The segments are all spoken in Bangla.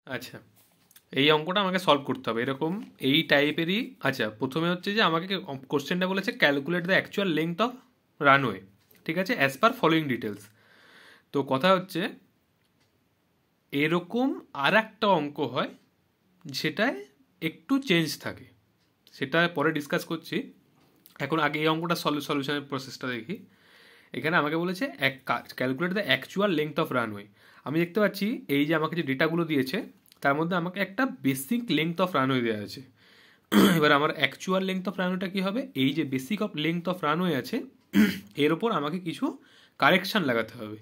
আচ্ছা, এই অঙ্কটা আমাকে সলভ করতে হবে এরকম এই টাইপেরই। আচ্ছা, প্রথমে হচ্ছে যে আমাকে কোশ্চেনটা বলেছে calculate the actual length of runway, ঠিক আছে, অ্যাজ পার ফলোয়িং ডিটেলস। তো কথা হচ্ছে এরকম আর একটা অঙ্ক হয় সেটায় একটু চেঞ্জ থাকে, সেটা পরে ডিসকাস করছি। এখন আগে এই অঙ্কটা সলিউশনের প্রসেসটা দেখি। এখানে আমাকে বলেছে calculate the actual length of runway. আমি দেখতে পাচ্ছি এই যে আমাকে যে ডেটাগুলো দিয়েছে তার মধ্যে আমাকে একটা বেসিক লেংথ অফ রানওয়ে দেওয়া আছে। এবার আমার অ্যাকচুয়াল লেংথ অফ রানওয়েটা কী হবে, এই যে basic of length of runway আছে এর ওপর আমাকে কিছু কারেকশান লাগাতে হবে।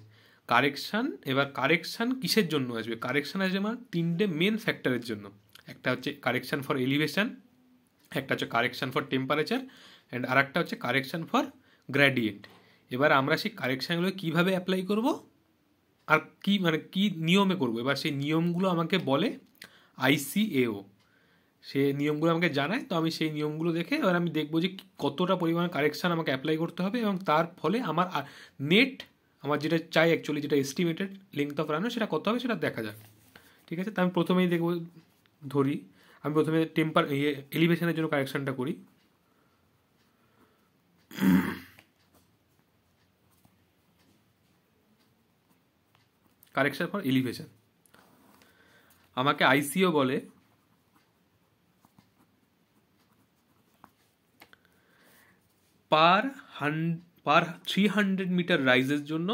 কারেকশান, এবার কারেকশান কিসের জন্য আসবে? কারেকশান আসবে আমার তিনটে মেন ফ্যাক্টরের জন্য। একটা হচ্ছে কারেকশান ফর এলিভেশন, একটা হচ্ছে কারেকশান ফর টেম্পারেচার, অ্যান্ড আর একটা হচ্ছে কারেকশান ফর গ্র্যাডিয়েন্ট। এবার আমরা সেই কারেকশানগুলো কীভাবে অ্যাপ্লাই করব আর কি নিয়মে করব, এবার সেই নিয়মগুলো আমাকে বলে আইসিএও। সে নিয়মগুলো আমাকে জানায়, তো আমি সেই নিয়মগুলো দেখে এবার আমি দেখবো যে কতটা পরিমাণ কারেকশান আমাকে অ্যাপ্লাই করতে হবে এবং তার ফলে আমার নেট, আমার যেটা চাই অ্যাকচুয়ালি, যেটা এস্টিমেটেড লেংথ অফ রানওয়ে সেটা কত হবে সেটা দেখা যাক। ঠিক আছে, তো আমি প্রথমেই দেখবো, ধরি আমি প্রথমে এলিভেশনের জন্য কারেকশানটা করি। কারেকশন ফর এলিভেশন আমাকে আইসিও বলে পার 300 মিটার রাইজের জন্য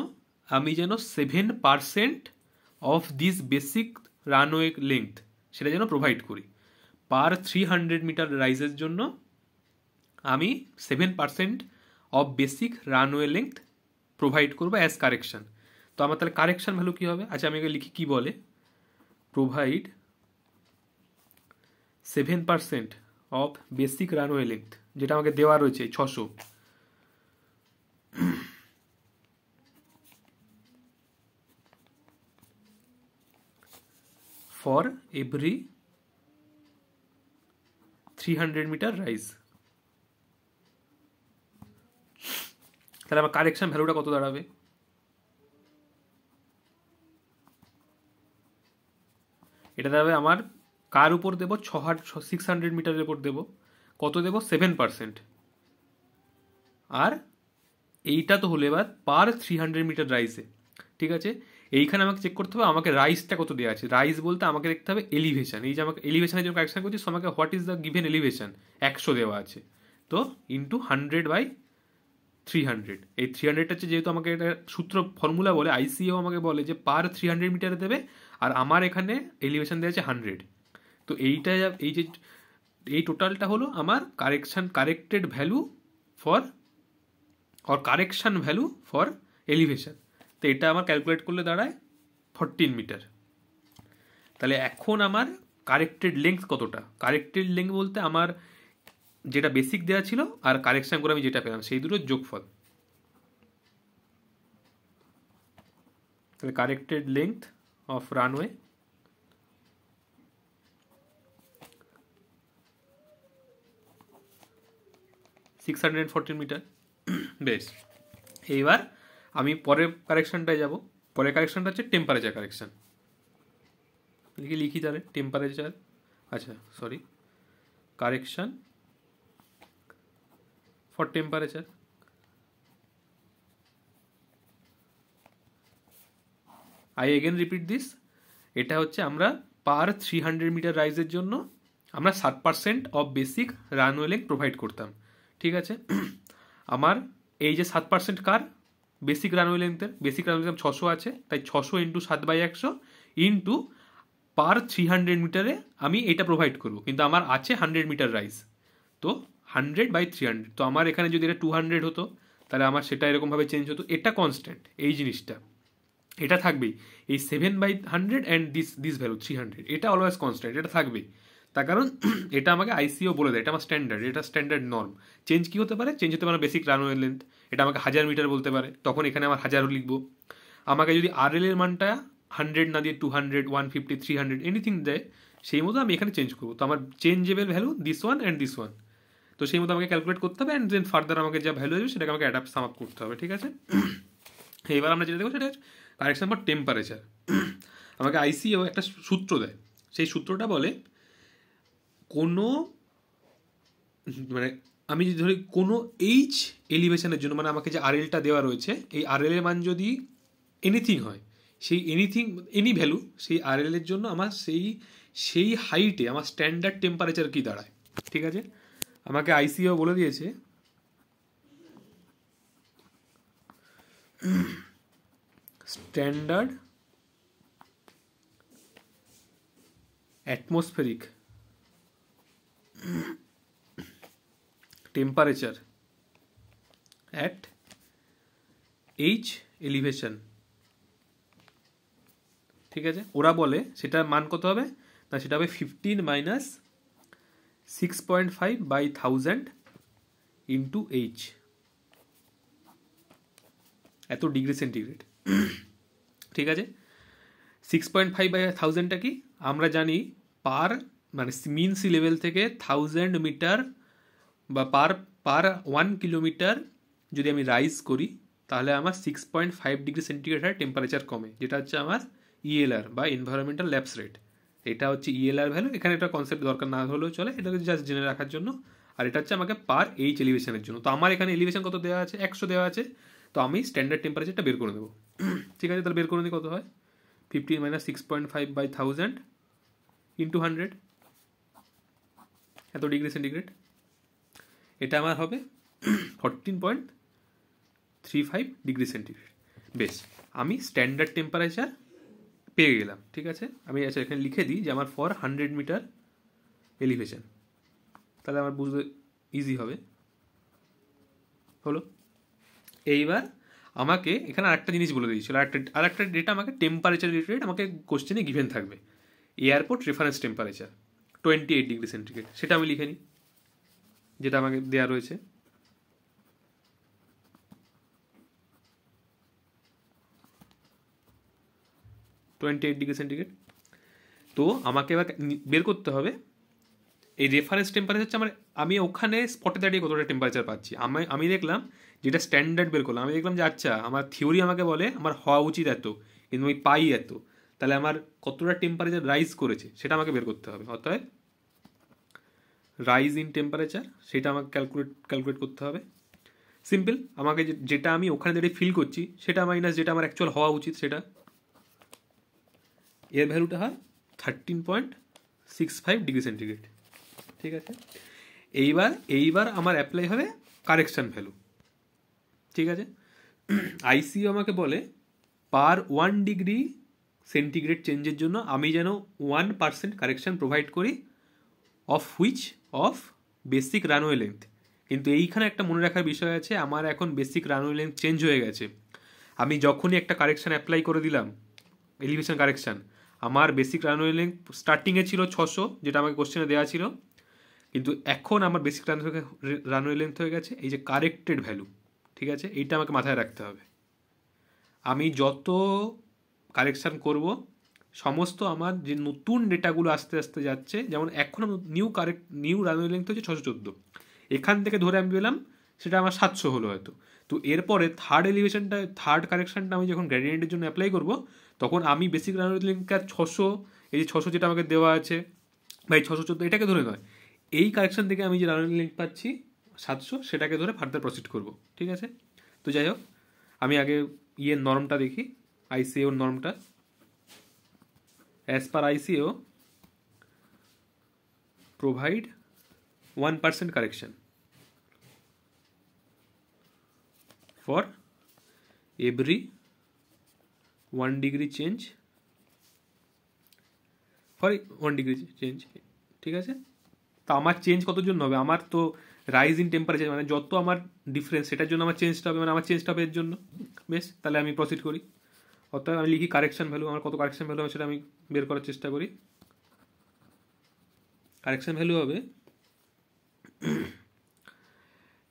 আমি যেন 7% of this basic runway length সেটা যেন প্রোভাইড করি। পার 300 মিটার রাইজের জন্য আমি 7% of basic runway length provide করবো অ্যাজ কারেকশান। তো আমার তাহলে কারেকশান ভ্যালু কী হবে? আচ্ছা, আমি এখানে লিখি কী বলে, provide 7% of basic runway length, যেটা আমাকে দেওয়া রয়েছে 600, ফর এভরি 300 মিটার রাইজ। তাহলে আমার কারেকশন ভ্যালুটা কত দাঁড়াবে? এটা দাঁড়াবে আমার কার উপর দেবো, 600 মিটারের উপর দেবো, কত দেবো? 7%। আর এইটা তো হলো এবার পার 300 মিটার রাইজে। ঠিক আছে, এইখানে আমাকে চেক করতে হবে আমাকে রাইজটা কত দেওয়া আছে। রাইজ বলতে আমাকে দেখতে হবে এলিভেশন। এই যে আমাকে এলিভেশনের জন্য কারেকশন করছি, আমাকে what is the given elevation 100 দেওয়া আছে, তো ইন্টু 100/300। এই 300টা হচ্ছে, যেহেতু আমাকে এটা সূত্র ফর্মুলা বলে, আইসিও আমাকে বলে যে পার 300 মিটারে দেবে, আর আমার এখানে এলিভেশন দেওয়া আছে 100। তো এইটা, এই যে এই টোটালটা হলো আমার corrected value for correction value for elevation. তো এটা আমার ক্যালকুলেট করলে দাঁড়ায় 14 মিটার। তাহলে এখন আমার কারেক্টেড লেংথ কতটা? কারেক্টেড লেংথ বলতে আমার যেটা বেসিক দেওয়া ছিল আর কারেকশান করে আমি যেটা পেলাম সেই দুটোর যোগফল। তাহলে corrected length of runway $614 metre. বেশ, এইবার আমি পরের কারেকশানটায় যাব। পরের কারেকশানটা হচ্ছে টেম্পারেচার কারেকশান। লিখি তাহলে টেম্পারেচার, আচ্ছা sorry, correction for temperature. I again repeat this. এটা হচ্ছে আমরা পার 300 মিটার রাইজের জন্য আমরা 7% of basic runway length provide করতাম। ঠিক আছে, আমার এই যে 7% কার বেসিক রানওয়ে লেংথের, বেসিক রানওয়ে লেংথ 600 আছে, তাই 600 ইন্টু 7/100 ইন্টু পার 300 মিটারে আমি এটা প্রোভাইড করব, কিন্তু আমার আছে 100 মিটার রাইজ, তো 100/300। তো আমার এখানে যদি এটা 200 হতো তাহলে আমার সেটা এরকমভাবে চেঞ্জ হতো। এটা কনস্ট্যান্ট, এই জিনিসটা এটা থাকবেই। এই 7/100 অ্যান্ড দিস ভ্যালু 300, এটা অলওয়েজ কনস্ট্যান্ট, এটা থাকবেই। তার কারণ এটা আমাকে আইসিও বলে দেয়, এটা আমার স্ট্যান্ডার্ড, এটা স্ট্যান্ডার্ড নর্ম। চেঞ্জ কি হতে পারে? চেঞ্জ হতে পারে বেসিক রানওয়ে লেন্থ, এটা আমাকে 1000 মিটার বলতে পারে, তখন এখানে আমার 1000 লিখবো। আমাকে যদি আরএল এর মানটা 100 না দিয়ে 200, 150, 300 এনিথিং দেয়, সেই মতো আমি এখানে চেঞ্জ করবো। তো আমার changeable value this one and this one, তো সেই মতো আমাকে ক্যালকুলেট করতে হবে, অ্যান্ড দেন ফার্দার আমাকে যা ভ্যালু আসবে সেটাকে আমাকে অ্যাডাপ্ট সাম আপ করতে হবে। ঠিক আছে, এবার আমরা যেটা দেখবো সেটা কারেকশন ফর টেম্পারেচার। আমাকে আইসিও একটা সূত্র দেয়, সেই সূত্রটা বলে কোনো মানে আমি যদি ধরি কোনো এইচ এলিভেশনের জন্য, মানে আমাকে যে আরএলটা দেওয়া রয়েছে, এই আরএল এর মান যদি এনিথিং হয়, সেই এনিথিং এনি ভ্যালু, সেই আরএল এর জন্য আমার সেই হাইটে আমার স্ট্যান্ডার্ড টেম্পারেচার কি দাঁড়ায়। ঠিক আছে, আমাকে আইসিও বলে দিয়েছে standard atmospheric temperature at H elevation. ঠিক আছে, ওরা বলে সেটার মান কত হবে না, সেটা হবে 15 মাইনাস 6.5/1000 ইন্টু এইচ, এত ডিগ্রি সেন্টিগ্রেড। ঠিক আছে, 6.5/1000টা কি আমরা জানি, পার মানে মিন সি লেভেল থেকে 1000 মিটার বা পার 1 কিলোমিটার যদি আমি রাইজ করি, তাহলে আমার 6.5 ডিগ্রি সেন্টিগ্রেড টেম্পারেচার কমে, যেটা হচ্ছে আমার ইএলআর বা এনভায়রনমেন্টাল ল্যাপস রেট। এটা হচ্ছে ইএলআর ভ্যালু। এখানে একটা কনসেপ্ট দরকার না হলেও চলে, এটাকে জাস্ট জেনে রাখার জন্য। আর এটা হচ্ছে আমাকে পার এইচ এলিভেশনের জন্য। তো আমার এখানে এলিভেশন কত দেওয়া আছে, 100 দেওয়া আছে, তো আমি স্ট্যান্ডার্ড টেম্পারেচারটা বের করে দেবো। ঠিক আছে, তাহলে বের করে দিই কত হয়, 15 মাইনাস 6.5/1000 ইন্টু 100, এত ডিগ্রি সেন্টিগ্রেড। এটা আমার হবে 14.35 ডিগ্রি সেন্টিগ্রেড। বেশ, আমি স্ট্যান্ডার্ড টেম্পারেচার পেয়ে গেলাম। ঠিক আছে, আমি আচ্ছা এখানে লিখে দিই যে আমার ফর 100 মিটার এলিভেশন, তাহলে আমার বুঝতে ইজি হবে। হলো, এইবার আমাকে এখানে আরেকটা জিনিস বলে দিয়েছিল, আরেকটা ডেটা আমাকে টেম্পারেচার রিলেটেড আমাকে কোশ্চেনে গিভেন থাকবে, airport reference temperature 28 degree centigrade. সেটা আমি লিখে নিই, যেটা আমাকে দেওয়া রয়েছে। Degree centigrade. তো আমাকে এবার বের করতে হবে এই রেফারেন্স টেম্পারেচার, আমার আমি ওখানে স্পটে দাঁড়িয়ে কতটা টেম্পারেচার পাচ্ছি। আমি দেখলাম যেটা স্ট্যান্ডার্ড বের করলাম, আমি দেখলাম যে আচ্ছা আমার থিওরি আমাকে বলে আমার হওয়া উচিত এত, কিন্তু আমি পাই এত, তাহলে আমার কতটা টেম্পারেচার রাইজ করেছে সেটা আমাকে বের করতে হবে। অতএব রাইজ ইন টেম্পারেচার সেটা আমাকে ক্যালকুলেট করতে হবে। সিম্পল, আমাকে যেটা আমি ওখানে দাঁড়িয়ে ফিল করছি সেটা মাইনাস যেটা আমার অ্যাকচুয়াল হওয়া উচিত, সেটা এর ভ্যালুটা হয় 13.65 ডিগ্রি সেন্টিগ্রেড। ঠিক আছে, এইবার আমার অ্যাপ্লাই হবে কারেকশন ভ্যালু। ঠিক আছে, আইসিও আমাকে বলে পার 1 ডিগ্রি সেন্টিগ্রেড চেঞ্জের জন্য আমি যেন 1% কারেকশন প্রোভাইড করি, অফ বেসিক রানওয়ে লেন্থ। কিন্তু এইখানে একটা মনে রাখার বিষয় আছে, আমার এখন বেসিক রানওয়ে লেন্থ চেঞ্জ হয়ে গেছে। আমি যখনই একটা কারেকশন অ্যাপ্লাই করে দিলাম, এলিভেশন কারেকশন, আমার বেসিক রানওয়ে লেন্থ স্টার্টিংয়ে ছিল 600, যেটা আমাকে কোশ্চেনে দেওয়া ছিল, কিন্তু এখন আমার বেসিক রানওয়ে লেন্থ হয়ে গেছে এই যে কারেক্টেড ভ্যালু। ঠিক আছে, এইটা আমাকে মাথায় রাখতে হবে। আমি যত কারেকশান করব, সমস্ত আমার যে নতুন ডেটাগুলো আস্তে আস্তে যাচ্ছে, যেমন এখন নিউ রানওয়ে লেন্থ হচ্ছে 614, এখান থেকে ধরে আমি পেলাম সেটা আমার 700 হলো হয়তো। তো এরপরে থার্ড কারেকশানটা আমি যখন গ্রেডিয়েন্টের জন্য অ্যাপ্লাই করব, তখন আমি বেসিক রানওয়ে লেন্থকে 600, এই যে 600 যেটা আমাকে দেওয়া আছে বা এই 614, এটাকে ধরে নয়, এই কারেকশান থেকে আমি যে রানওয়ে লেন্থ পাচ্ছি 700, সেটাকে ধরে ফার্দার প্রসিড করব। ঠিক আছে, তো যাই হোক, আমি আগে নর্মটা দেখি, আইসিও নর্মটা। As per ICAO provide 1% correction for every 1 degree change for 1 degree change. ঠিক আছে, তো আমার চেঞ্জ কতর জন্য হবে, আমার তো রাইজ ইন টেম্পারেচার মানে যত আমার ডিফারেন্স সেটার জন্য আমার চেঞ্জটা হবে, মানে আমার চেঞ্জটা হবে এর জন্য। বেশ, তাহলে আমি প্রসিড করি। অর্থাৎ আমি লিখি কারেকশন ভ্যালু, আমার কত কারেকশন ভ্যালু হবে সেটা আমি বের করার চেষ্টা করি। কারেকশন ভ্যালু হবে,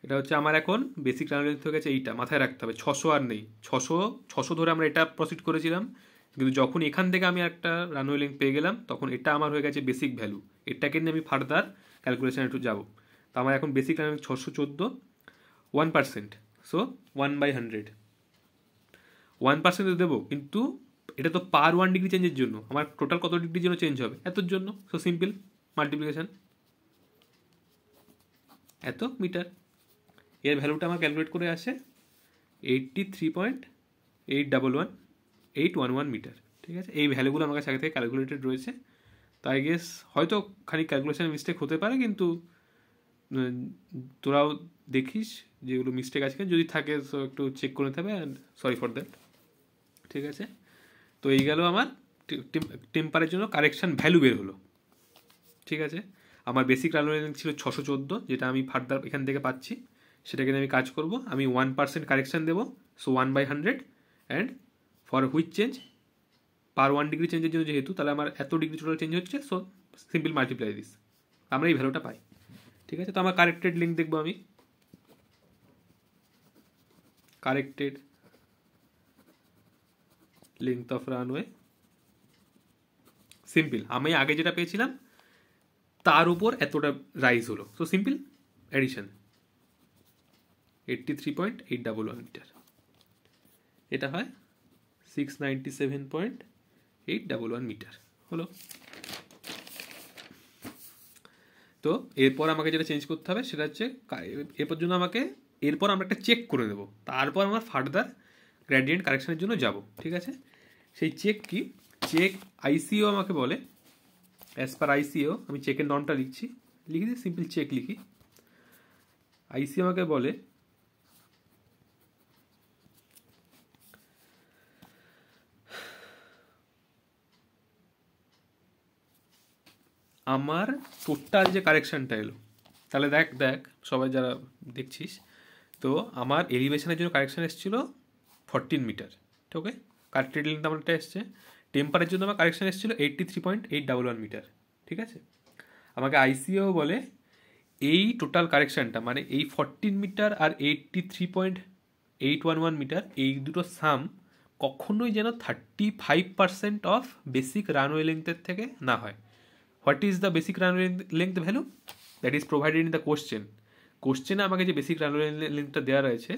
এটা হচ্ছে আমার এখন বেসিক রানওয়ে লেন্থ হয়ে গেছে এইটা, মাথায় রাখতে হবে 600 আর নেই, 600 ধরে আমরা এটা প্রসিড করেছিলাম, কিন্তু যখন এখান থেকে আমি একটা রানওয়ে লেন্থ পেয়ে গেলাম, তখন এটা আমার হয়ে গেছে বেসিক ভ্যালু। এটাকে নিয়ে আমি ফার্দার ক্যালকুলেশন একটু যাবো। তো আমার এখন বেসিক রানওয়ে 614, 1%, সো 1/100, 1% দেবো, কিন্তু এটা তো পার 1 ডিগ্রি চেঞ্জের জন্য, আমার টোটাল কত ডিগ্রির জন্য চেঞ্জ হবে, এতর জন্য। সো সিম্পল মাল্টিপ্লিকেশন, এত মিটার। এর ভ্যালুটা আমার ক্যালকুলেট করে আসে 83.811 মিটার। ঠিক আছে, এই ভ্যালুগুলো আমার কাছে আগে থেকে ক্যালকুলেটেড রয়েছে, তাই গেস হয়তো খানিক ক্যালকুলেশনের মিস্টেক হতে পারে, কিন্তু তোরাও দেখিস যেগুলো মিস্টেক আছে যদি থাকে তো একটু চেক করে নিতে হবে, অ্যান্ড সরি ফর দ্যাট। ঠিক আছে, তো এই গেল আমার টেম্পারের জন্য কারেকশান ভ্যালু বের হলো। ঠিক আছে, আমার বেসিক রানওয়ে লেন্থ ছিল 614, যেটা আমি ফার্দার এখান থেকে পাচ্ছি, সেটাকে আমি কাজ করব। আমি 1% কারেকশান দেবো, so 1/100, and for which change, per 1 degree চেঞ্জের জন্য যেহেতু, তাহলে আমার এত ডিগ্রি টোটাল চেঞ্জ হচ্ছে, সো সিম্পল মাল্টিপ্লাই দিস, আমরা এই ভ্যালুটা পাই। ঠিক আছে, তো আমার কারেক্টেড লিঙ্ক দেখবো, আমি corrected length of runway, simple আমি আগে যেটা পেয়েছিলাম তার উপর এতটা রাইজ হলো, সো সিম্পল অ্যাডিশন 83.811 মিটার, এটা হয় 697.811 মিটার হলো। তো এরপর আমাকে যেটা চেঞ্জ করতে হবে সেটা হচ্ছে, এরপর জন্য আমাকে এরপর আমরা একটা চেক করে দেবো, তারপর আমরা ফার্দার গ্রেডিয়েন্ট কারেকশনের জন্য যাব। ঠিক আছে, সেই চেক কি, চেক আইসিও আমাকে বলে, অ্যাজ পার আইসিও, আমি চেকের নর্মটা লিখছি, লিখে দিই, সিম্পল চেক লিখি। আইসিও আমাকে বলে আমার টোটাল যে কারেকশানটা এলো, তাহলে দেখ সবাই যারা দেখছিস, তো আমার এলিভেশনের জন্য কারেকশান এসেছিল 14 মিটার। ওকে, কারেক্টেড লেন্থ আমারটা এসছে। টেম্পারের জন্য আমার কারেকশান এসেছিল 83.811 মিটার। ঠিক আছে, আমাকে আইসিও বলে এই টোটাল কারেকশানটা, মানে এই 14 মিটার আর 83.811 মিটার, এই দুটো সাম কখনোই যেন 35% অফ বেসিক রানওয়ে লেন্থের থেকে না হয়। What is the basic runway length value? That is provided in the কোশ্চেনে আমাকে যে বেসিক রানওয়ে লেন্থটা দেওয়া রয়েছে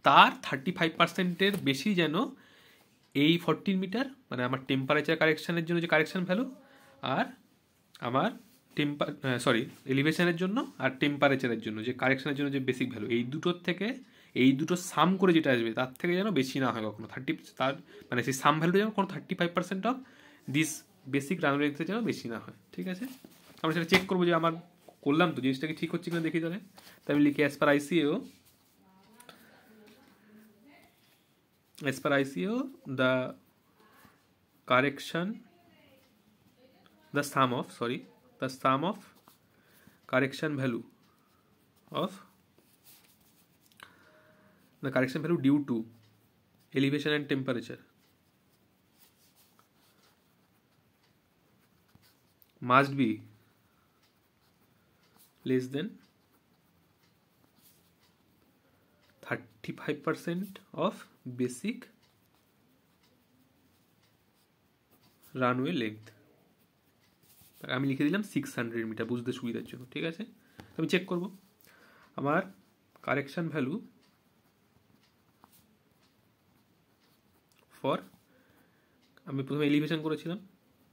তার 35%-এর বেশি যেন এই 14 মিটার, মানে আমার টেম্পারেচার কারেকশানের জন্য যে কারেকশান ভ্যালু, আর আমার এলিভেশনের জন্য আর টেম্পারেচারের জন্য যে কারেকশানের জন্য যে বেসিক ভ্যালু, এই দুটোর থেকে, এই দুটো সাম করে যেটা আসবে তার থেকে যেন বেশি না হয় কখনো। তার মানে সেই সাম ভ্যালুটা যেন কোনো 35% অফ দিস বেসিক রানওয়ে লেন্থে যেন বেশি না হয়। ঠিক আছে, আমরা সেটা চেক করবো যে আমার করলাম তো জিনিসটা কি ঠিক হচ্ছে কিনা দেখি। তাহলে আমি লিখি as per আইসিও, the correction, the sum of correction value of the correction value due to elevation and temperature must be less than 35% of basic runway length. আমি লিখে দিলাম 600 মিটার বুঝতে সুবিধার জন্য। ঠিক আছে, আমি চেক করব আমার কারেকশান ভ্যালু ফর, আমি প্রথমে এলিভেশন করেছিলাম,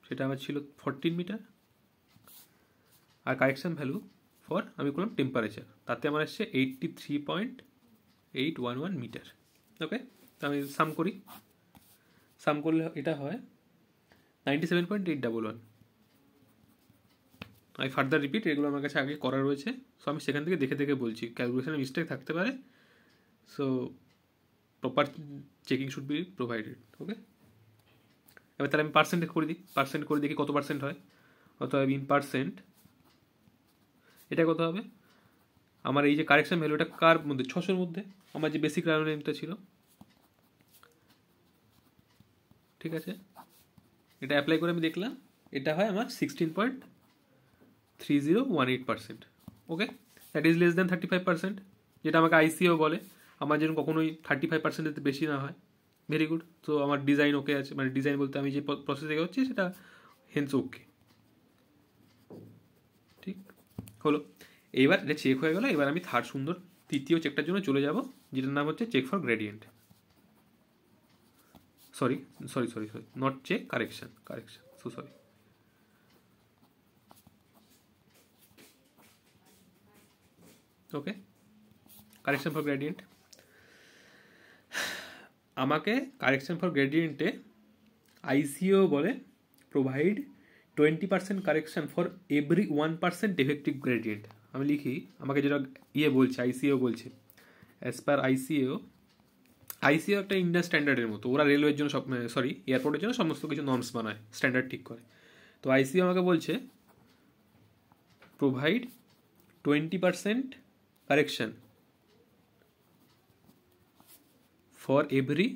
সেটা আমার ছিল 14 মিটার, আর কারেকশান ভ্যালু ফর আমি করলাম টেম্পারেচার, তাতে আমার আসছে 83.811 মিটার। ওকে, তো আমি সাম করলে এটা হয় 97.811। আমি ফার্দার রিপিট, এগুলো আমার কাছে আগে করা রয়েছে, সো আমি সেখান থেকে দেখে বলছি, ক্যালকুলেশনে মিস্টেক থাকতে পারে, so proper checking should be provided. Okay, এবার তাহলে আমি পার্সেন্ট করে দেখি কত পার্সেন্ট হয়। অতএব ইন পার্সেন্ট এটা কত হবে, আমার এই যে কারেকশন ভ্যালু এটা কার মধ্যে, 600-র মধ্যে আমার যে বেসিক রানওয়ে লেন্থটা ছিল। ঠিক আছে, এটা অ্যাপ্লাই করে আমি দেখলাম এটা হয় আমার 16.3018%। ওকে, দ্যাট ইজ লেস দ্যান 35%, যেটা আমাকে আইসিও বলে আমার যেন কখনোই 35%-এর বেশি না হয়। ভেরি গুড, তো আমার ডিজাইন ওকে আছে, মানে ডিজাইন বলতে আমি যে প্রসেস এগোচ্ছি সেটা হেন্স ওকে। ঠিক হলো, এইবার এটা চেক হয়ে গেল। এবার আমি তৃতীয় চেকটার জন্য চলে যাব, যেটার নাম হচ্ছে check for gradient. Sorry sorry sorry sorry not check, correction, so sorry. Okay, correction for gradient. আমাকে কারেকশন ফর গ্রেডিয়েন্টে আইসিও বলে provide 20% correction for every 1% effective gradient. আমি লিখি, আমাকে যেটা বলছে, আইসিও বলছে, অ্যাজ পার আইসিও একটা ইন্ডিয়ান স্ট্যান্ডার্ডের মতো, ওরা রেলওয়ের জন্য সরি এয়ারপোর্টের জন্য সমস্ত কিছু নর্মস বানায়, স্ট্যান্ডার্ড ঠিক করে। তো আইসিও আমাকে বলছে provide 20% correction for every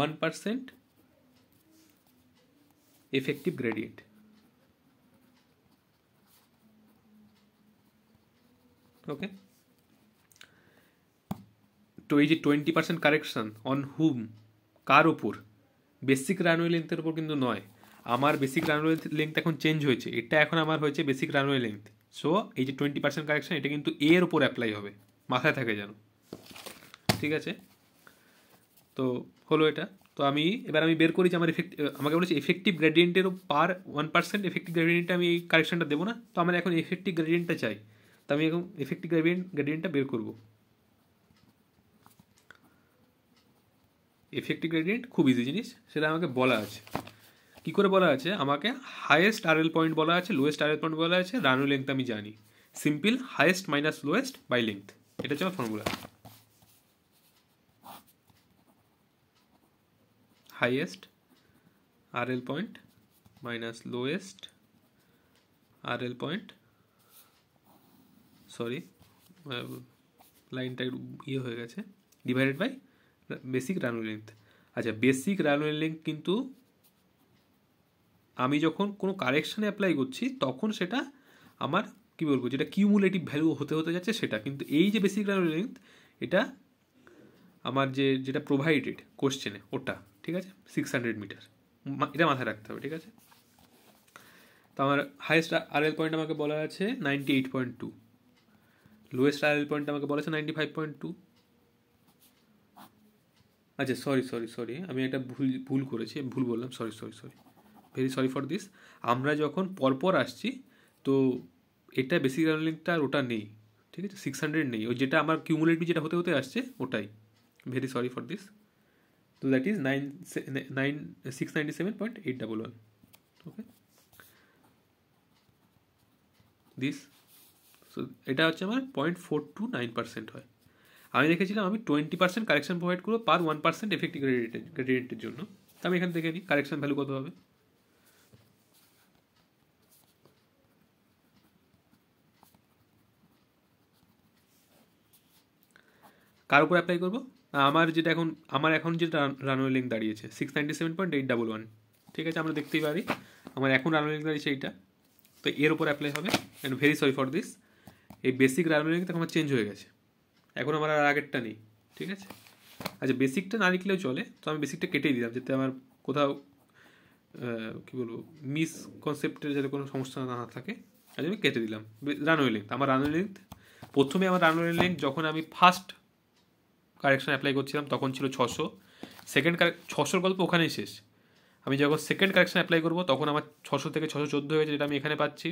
1% effective gradient. ওকে, তো এই যে 20% কারেকশন অন হুম, কার ওপর? বেসিক রানওয়ে লেন্থের উপর কিন্তু নয়। আমার বেসিক রানওয়ে লেন্থ এখন চেঞ্জ হয়েছে, এটা এখন আমার হয়েছে বেসিক রানওয়ে লেন্থ। সো এই যে 20% কারেকশন, এটা কিন্তু এর ওপর অ্যাপ্লাই হবে, মাথায় থাকে যেন, ঠিক আছে? তো হলো এটা। তো এবার আমি বের করি যে আমার আমাকে বলেছে এফেক্টিভ গ্রেডিয়েন্টেরও পার 1% এফেক্টিভ গ্রেডিয়েন্টে আমি এই কারেকশনটা দেবো না, তো আমার এখন এফেক্টিভ গ্রেডিয়েন্টটা চাই। তো আমি এখন এফেক্টিভ গ্রেডিয়েন্টটা বের করব। এফেক্টিভ গ্রেডিয়েন্ট খুব ইজি জিনিস, সেটা আমাকে বলা আছে। কি করে বলা আছে? আমাকে হাইয়েস্ট আরএল পয়েন্ট বলা আছে, লোয়েস্ট আরএল পয়েন্ট বলা আছে, রানওয়ে লেন্থ আমি জানি। Simple highest minus lowest by length, এটা হচ্ছে আমার formula. Highest RL point minus lowest RL point, sorry লাইনটা একটু হয়ে গেছে, divided by basic runway length. আচ্ছা, বেসিক রানওয়ে লেন্থ কিন্তু আমি যখন কোনো কারেকশানে অ্যাপ্লাই করছি তখন সেটা আমার কি বলবো, যেটা কিউমুলেটিভ ভ্যালু হতে হতে যাচ্ছে সেটা, কিন্তু এই যে বেসিক রানওয়ে লেন্থ, এটা আমার যেটা প্রোভাইডেড কোশ্চেনে ওটা, ঠিক আছে? 600 মিটার, এটা মাথায় রাখতে হবে, ঠিক আছে? তো আমার হাইয়েস্ট আরএল পয়েন্ট আমাকে বলা আছে 98.2, লোয়েস্ট আরএল পয়েন্ট আমাকে বলা আছে 95.2। আচ্ছা সরি আমি একটা ভুল করেছি, ভুল বললাম, sorry very sorry for this. আমরা যখন পরপর আসছি, তো এটা বেসিক রানওয়ে লেন্থটা আর ওটা নেই, ঠিক আছে? 600 নেই, ওই যেটা আমার কিউমুলেটিভ যেটা হতে হতে আসছে ওটাই, ভেরি সরি ফর দিস। তো that is 697.811। Okay, this, so এটা হচ্ছে আমার 0.429% হয়। আমি দেখেছিলাম আমি 20% কারেকশন প্রোভাইড করবো পার 1% এফেক্টিভ গ্রেডিয়েন্টের জন্য। তো আমি এখানে দেখে নিই কারেকশন ভ্যালু কত হবে। কার উপর অ্যাপ্লাই করবো? আমার এখন যেটা রানওয়ে লেন্থ দাঁড়িয়েছে 697.811, ঠিক আছে? আমরা দেখতেই পারি আমার এখন রানওয়ে লেন্থ দাঁড়িয়েছে এইটা, তো এর উপর অ্যাপ্লাই হবে। And very sorry for this, এই বেসিক রানওয়ে লেন্থ আমার চেঞ্জ হয়ে গেছে, এখন আমার আর আগেরটা নেই, ঠিক আছে? আচ্ছা, বেসিকটা না লিখলেও চলে, তো আমি বেসিকটা কেটেই দিলাম যাতে আমার কোথাও কী বলবো মিসকনসেপ্টের যাতে কোনো সমস্যা না থাকে, আজ আমি কেটে দিলাম রানওয়ে লেন্থ। আমার রানওয়ে লেন্থ প্রথমে আমার রানওয়ে লেন্থ যখন আমি ফার্স্ট কারেকশন অ্যাপ্লাই করছিলাম তখন ছিল 600, সেকেন্ড 600 গল্প ওখানেই শেষ। আমি যখন সেকেন্ড কারেকশন অ্যাপ্লাই করবো তখন আমার 600 থেকে 614 হয়ে গেছে, যেটা আমি এখানে পাচ্ছি,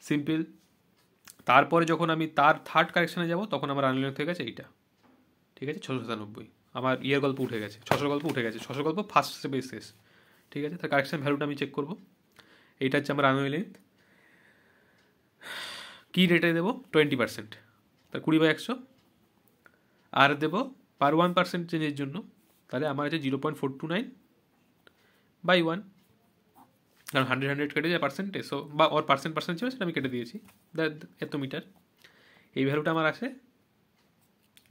সিম্পল। তারপরে যখন আমি তার থার্ড কারেকশানে যাব তখন আমার রানওয়ে লেন্থ হয়ে গেছে এইটা, ঠিক আছে? 697। আমার গল্প উঠে গেছে, 600 গল্প উঠে গেছে, 600 গল্প ফার্স্ট স্টেপে শেষ, ঠিক আছে? তার কারেকশন ভ্যালুটা আমি চেক করবো, এইটা হচ্ছে আমার রানওয়ে লেন্থ। কী রেটে দেবো? 20%, তার 20/100, আর দেবো পার 1% চেঞ্জের জন্য, তাহলে আমার আছে 0.429/1, কারণ 100 কেটে যায় পার্সেন্টে, সো বা ওর পার্সেন্ট ছিল সেটা আমি কেটে দিয়েছি, এত মিটার। এই ভ্যালুটা আমার আসে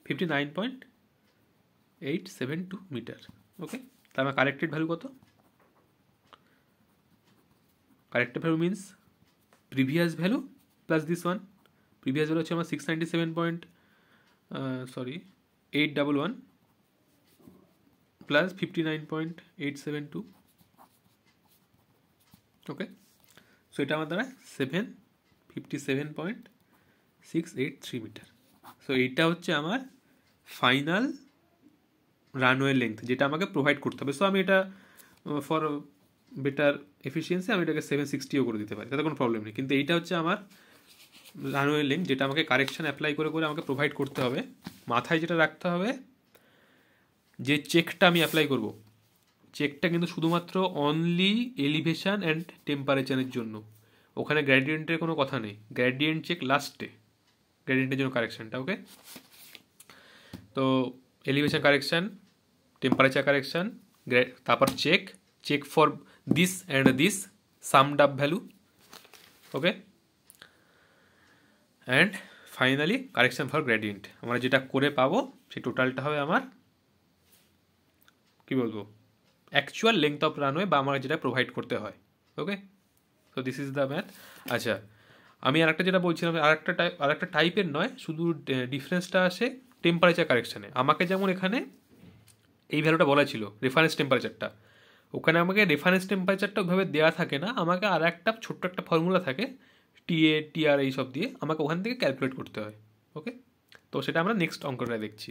59.872 মিটার। ওকে, তার আমার কারেক্টেড ভ্যালু কত? Corrected value means previous value plus this one. Previous value হচ্ছে আমার 697.811 প্লাস 59.872। ওকে, সো এটা আমার দ্বারা 757.683 মিটার। সো এইটা হচ্ছে আমার ফাইনাল রানওয়ে লেন্থ যেটা আমাকে প্রোভাইড করতে হবে। সো আমি এটা ফর বেটার এফিসিয়েন্সি আমি এটাকে 760ও করে দিতে পারি, তাতে কোনো প্রবলেম নেই। কিন্তু এইটা হচ্ছে আমার রানওয়ে লেন্থ, যেটা আমাকে কারেকশন অ্যাপ্লাই করে করে আমাকে প্রোভাইড করতে হবে। মাথায় যেটা রাখতে হবে, যে চেকটা আমি অ্যাপ্লাই করব, চেকটা কিন্তু শুধুমাত্র অনলি এলিভেশন অ্যান্ড টেম্পারেচারের জন্য, ওখানে গ্র্যাডিয়েন্টের কোনো কথা নেই। গ্র্যাডিয়েন্ট চেক লাস্টে, গ্র্যাডিয়েন্টের জন্য কারেকশানটা। ওকে, তো এলিভেশন কারেকশান, টেম্পারেচার কারেকশান, তারপর check, check for this and this summed up value. Okay, and finally correction for gradient. আমরা যেটা করে পাবো সেই টোটালটা হবে আমার কী বলবো অ্যাকচুয়াল লেংথ অফ রানওয়ে, বা আমার যেটা প্রোভাইড করতে হয়। Okay, so this is the math. আচ্ছা, আমি আরেকটা যেটা বলছিলাম, আরেকটা টাইপের নয়, শুধু ডিফারেন্সটা আসে টেম্পারেচার কারেকশানে। আমাকে যেমন এখানে এই ভ্যালুটা বলা ছিল রেফারেন্স টেম্পারেচারটা, ওখানে আমাকে রেফারেন্স টেম্পারেচারটা ওইভাবে দেওয়া থাকে না, আমাকে আর একটা ছোট্ট একটা ফর্মুলা থাকে টিএ টিআর এইসব দিয়ে আমাকে ওখান থেকে ক্যালকুলেট করতে হয়। ওকে, তো সেটা আমরা নেক্সট অঙ্কটা দেখছি।